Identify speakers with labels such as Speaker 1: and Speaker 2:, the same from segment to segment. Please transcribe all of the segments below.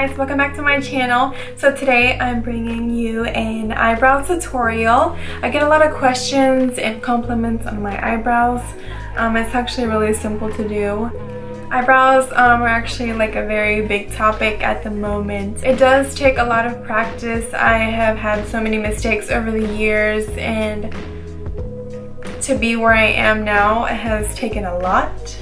Speaker 1: guys, welcome back to my channel. So today I'm bringing you an eyebrow tutorial. I get a lot of questions and compliments on my eyebrows. It's actually really simple to do. Eyebrows are actually like a very big topic at the moment. It does take a lot of practice. I have had so many mistakes over the years, and to be where I am now, it has taken a lot.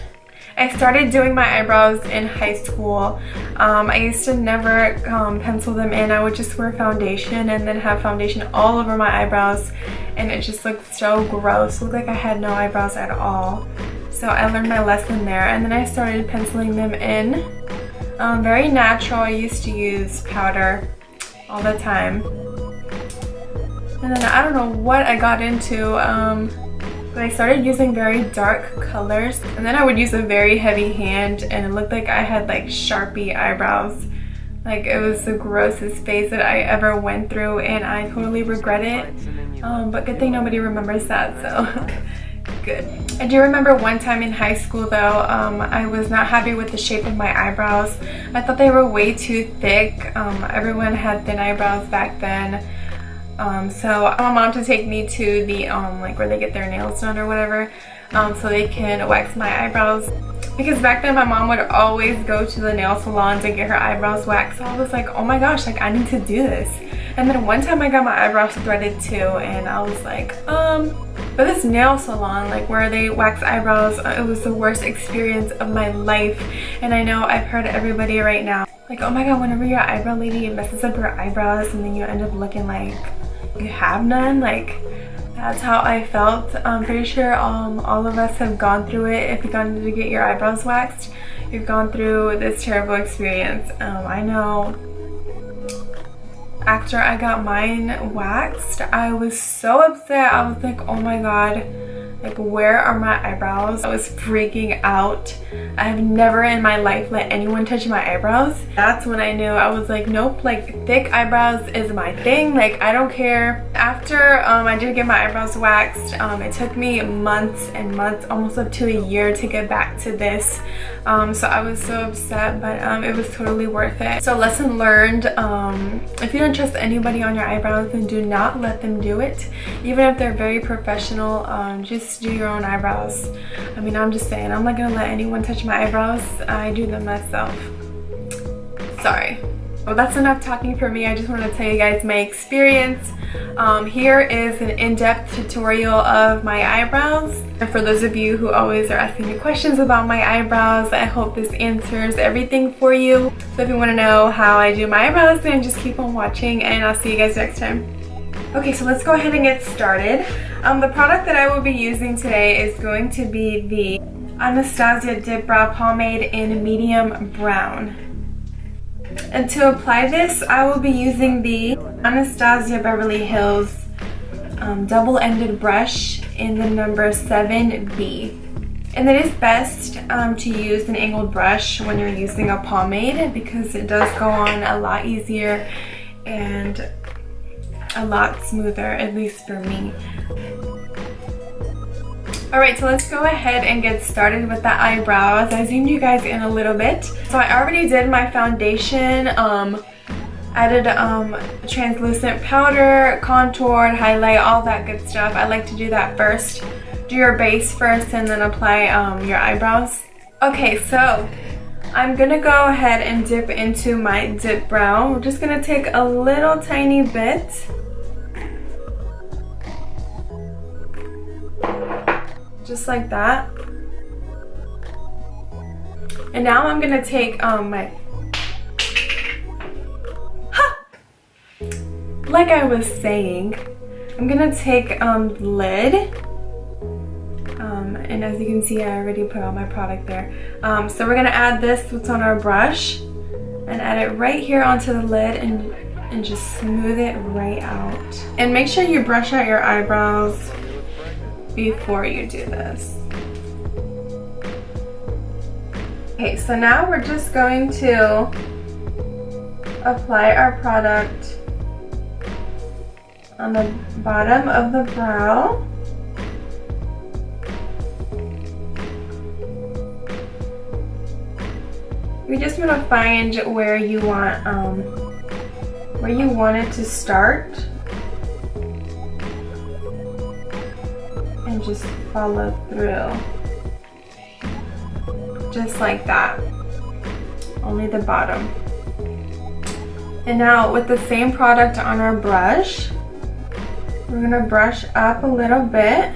Speaker 1: I started doing my eyebrows in high school. I used to never pencil them in. I would just wear foundation and then have foundation all over my eyebrows, and it just looked so gross. It looked like I had no eyebrows at all. So I learned my lesson there, and then I started penciling them in. Very natural. I used to use powder all the time. And then I don't know what I got into. But I started using very dark colors, and then I would use a very heavy hand, and it looked like I had like Sharpie eyebrows. Like, it was the grossest phase that I ever went through, and I totally regret it. But good thing nobody remembers that, so good. I do remember one time in high school though, I was not happy with the shape of my eyebrows. I thought they were way too thick. Everyone had thin eyebrows back then. So I want my mom to take me to the like where they get their nails done or whatever, so they can wax my eyebrows, because back then my mom would always go to the nail salon to get her eyebrows waxed. So I was like, oh my gosh, like I need to do this. And then one time I got my eyebrows threaded too, and I was like, but this nail salon, like where they wax eyebrows, it was the worst experience of my life. And I know I've heard everybody right now like, oh my god, whenever your eyebrow lady messes up your eyebrows and then you end up looking like you have none. Like, that's how I felt. I'm pretty sure all of us have gone through it. If you've gone to get your eyebrows waxed, you've gone through this terrible experience. I know after I got mine waxed, I was so upset. I was like, oh my god, like where are my eyebrows? I was freaking out. I have never in my life let anyone touch my eyebrows. That's when I knew. I was like, nope, like thick eyebrows is my thing. Like, I don't care. After I did get my eyebrows waxed, it took me months and months, almost up to a year, to get back to this. So I was so upset, but it was totally worth it. So lesson learned, if you don't trust anybody on your eyebrows, then do not let them do it. Even if they're very professional, just do your own eyebrows. I mean, I'm just saying, I'm not gonna let anyone touch my eyebrows. I do them myself. Sorry. Well, that's enough talking for me. I just want to tell you guys my experience. Here is an in-depth tutorial of my eyebrows. And for those of you who always are asking me questions about my eyebrows, I hope this answers everything for you. So if you want to know how I do my eyebrows, then just keep on watching, and I'll see you guys next time. Okay, so let's go ahead and get started. The product that I will be using today is going to be the Anastasia Dip Brow Pomade in medium brown. And to apply this, I will be using the Anastasia Beverly Hills double-ended brush in the number 7B. And it is best to use an angled brush when you're using a pomade, because it does go on a lot easier and a lot smoother, at least for me. Alright, so let's go ahead and get started with the eyebrows. I zoomed you guys in a little bit. So I already did my foundation, added translucent powder, contoured, highlight, all that good stuff. I like to do that first. Do your base first and then apply your eyebrows. Okay, so I'm gonna go ahead and dip into my dip brow. We're just gonna take a little tiny bit. Just like that. And now I'm gonna take my, like I was saying, I'm gonna take the lid, and as you can see, I already put all my product there. So we're gonna add this, what's on our brush, and add it right here onto the lid, and just smooth it right out. And make sure you brush out your eyebrows before you do this. Okay, so now we're just going to apply our product on the bottom of the brow. You just want to find where you want it to start, and just follow through, just like that. Only the bottom. And now with the same product on our brush, we're gonna brush up a little bit.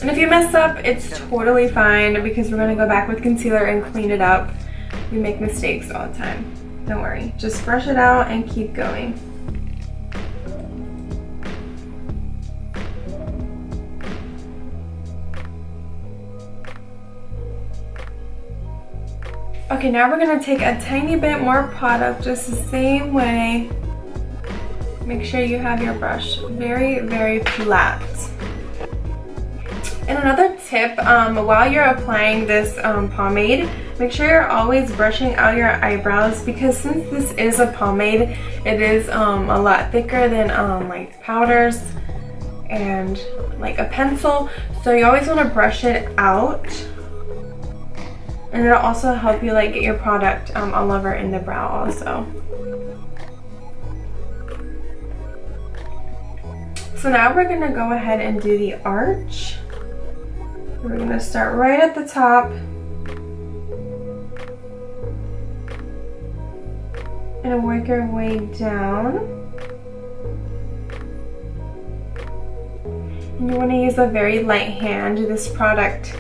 Speaker 1: And if you mess up, it's totally fine, because we're gonna go back with concealer and clean it up. We make mistakes all the time. Don't worry, just brush it out and keep going. Okay, now we're gonna take a tiny bit more product, just the same way. Make sure you have your brush very, very flat. And another tip, while you're applying this pomade, make sure you're always brushing out your eyebrows, because since this is a pomade, it is a lot thicker than like powders and like a pencil. So you always want to brush it out. And it'll also help you like get your product all over in the brow also. So now we're gonna go ahead and do the arch. We're gonna start right at the top. And work your way down. And you wanna use a very light hand. This product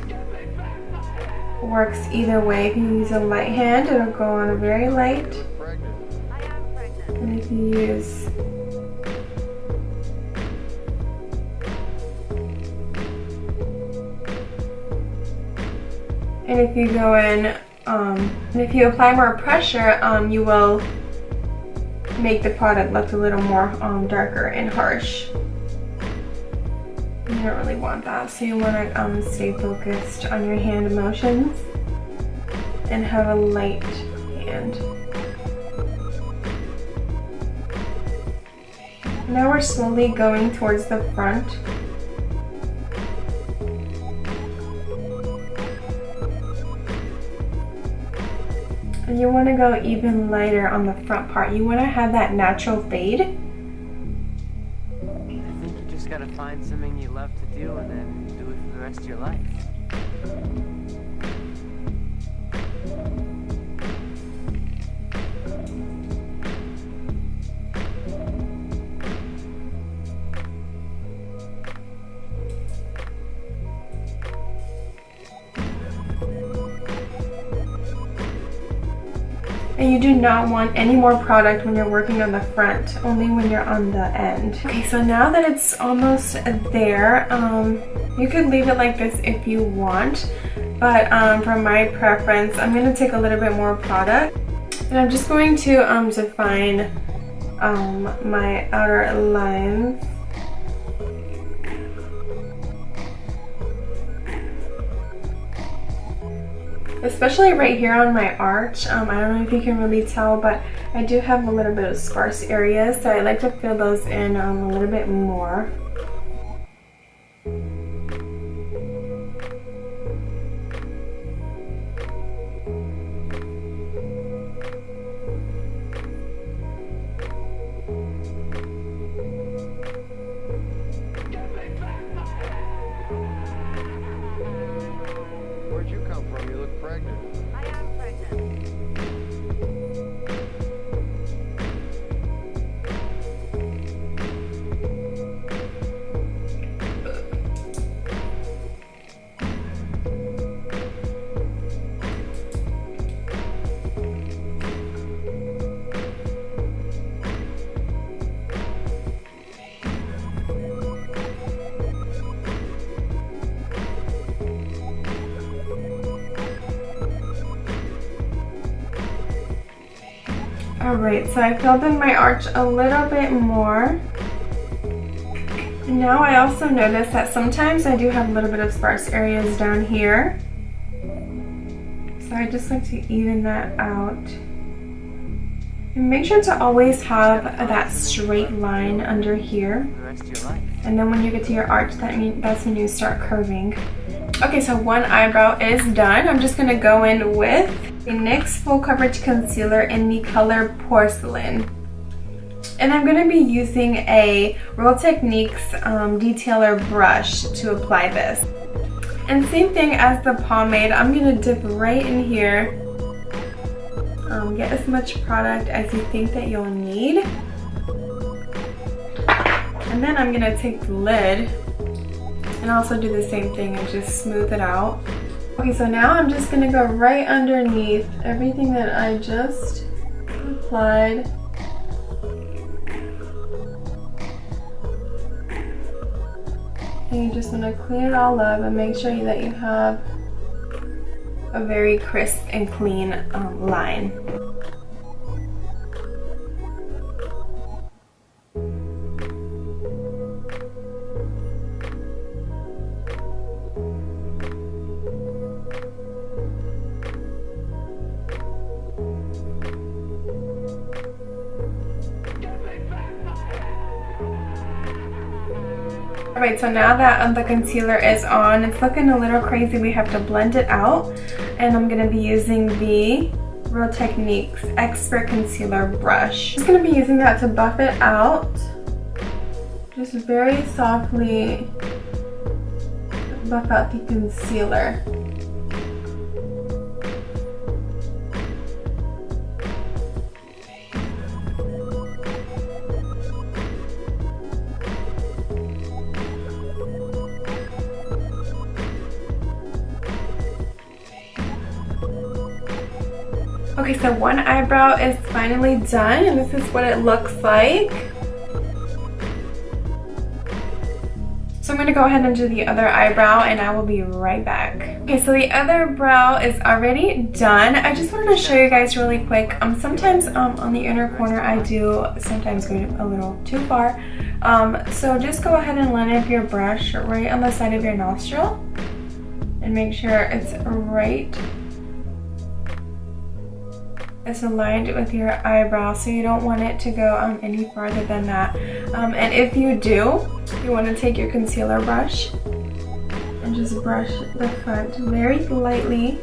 Speaker 1: works either way. If you use a light hand, it'll go on a very light. And if you use and if you go in, and if you apply more pressure, you will make the product look a little more darker and harsh. You don't really want that, so you want to stay focused on your hand motions and have a light hand. Now we're slowly going towards the front. And you want to go even lighter on the front part. You want to have that natural fade.
Speaker 2: Gotta find something you love to do and then do it for the rest of your life.
Speaker 1: And you do not want any more product when you're working on the front, only when you're on the end. Okay, so now that it's almost there, you could leave it like this if you want, but for my preference, I'm going to take a little bit more product, and I'm just going to define my outer lines. Especially right here on my arch. I don't know if you can really tell, but I do have a little bit of sparse areas, so I like to fill those in a little bit more.
Speaker 3: Where'd you come from? You look pregnant.
Speaker 4: I am pregnant.
Speaker 1: Alright, so I filled in my arch a little bit more. And now I also notice that sometimes I do have a little bit of sparse areas down here. So I just like to even that out. And make sure to always have that straight line under here.
Speaker 2: For the rest of your life.
Speaker 1: And then when you get to your arch, that's when you start curving. Okay, so one eyebrow is done. I'm just gonna go in with the NYX Full Coverage Concealer in the color Porcelain. And I'm gonna be using a Real Techniques detailer brush to apply this. And same thing as the pomade, I'm gonna dip right in here. Get as much product as you think that you'll need. And then I'm gonna take the lid and also do the same thing and just smooth it out. Okay, so now I'm just gonna go right underneath everything that I just applied. And you just wanna clean it all up and make sure that you have a very crisp and clean line. Alright, so now that the concealer is on, it's looking a little crazy. We have to blend it out, and I'm going to be using the Real Techniques Expert Concealer Brush. I'm just going to be using that to buff it out. Just very softly buff out the concealer. Okay, so one eyebrow is finally done, and this is what it looks like. So I'm going to go ahead and do the other eyebrow, and I will be right back. Okay, so the other brow is already done. I just wanted to show you guys really quick. Sometimes on the inner corner I do sometimes go a little too far. So just go ahead and line up your brush right on the side of your nostril and make sure it's right. It's aligned with your eyebrow, so you don't want it to go any farther than that. And if you do, you want to take your concealer brush and just brush the front very lightly.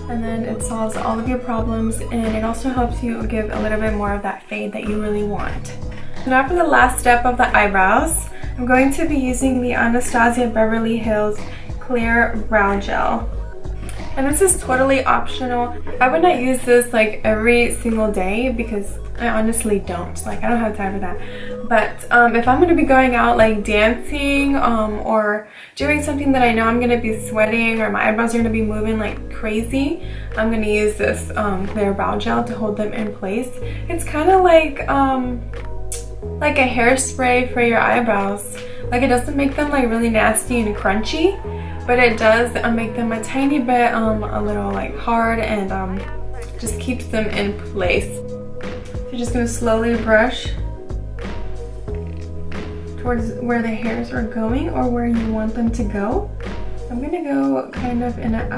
Speaker 1: And then it solves all of your problems, and it also helps you give a little bit more of that fade that you really want. So now for the last step of the eyebrows, I'm going to be using the Anastasia Beverly Hills Clear Brow Gel. And this is totally optional. I would not use this like every single day because I honestly don't. Like, I don't have time for that. But if I'm going to be going out like dancing or doing something that I know I'm going to be sweating or my eyebrows are going to be moving like crazy, I'm going to use this Clear Brow Gel to hold them in place. It's kind of like a hairspray for your eyebrows. Like, it doesn't make them like really nasty and crunchy, but it does make them a tiny bit a little like hard, and just keeps them in place. So you're just going to slowly brush towards where the hairs are going or where you want them to go. I'm going to go kind of in an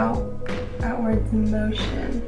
Speaker 1: outwards motion.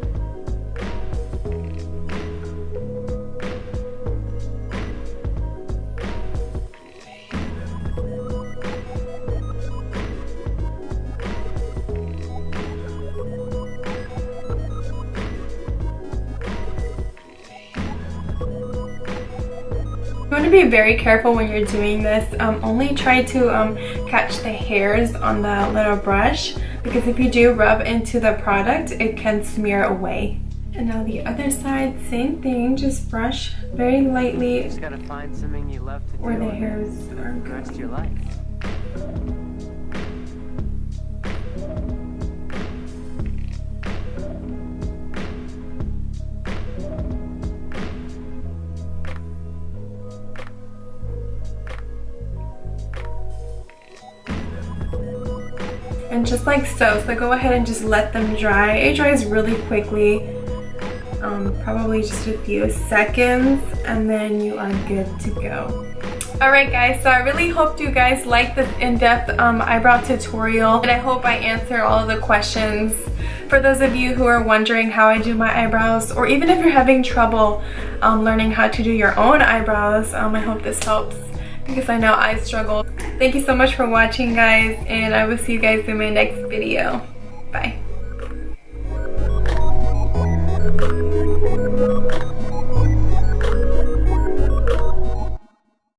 Speaker 1: You want to be very careful when you're doing this. Only try to catch the hairs on the little brush, because if you do rub into the product, it can smear away. And now the other side, same thing, just brush very lightly.
Speaker 2: You just gotta find something you love to do
Speaker 1: where the hairs are
Speaker 2: the rest of your
Speaker 1: going.
Speaker 2: life.
Speaker 1: And just like so, go ahead and just let them dry. It dries really quickly, probably just a few seconds, and then you are good to go. Alright guys, so I really hope you guys liked this in-depth eyebrow tutorial, and I hope I answered all of the questions. for those of you who are wondering how I do my eyebrows, or even if you're having trouble learning how to do your own eyebrows, I hope this helps because I know I struggle. Thank you so much for watching, guys, and I will see you guys in my next video. Bye.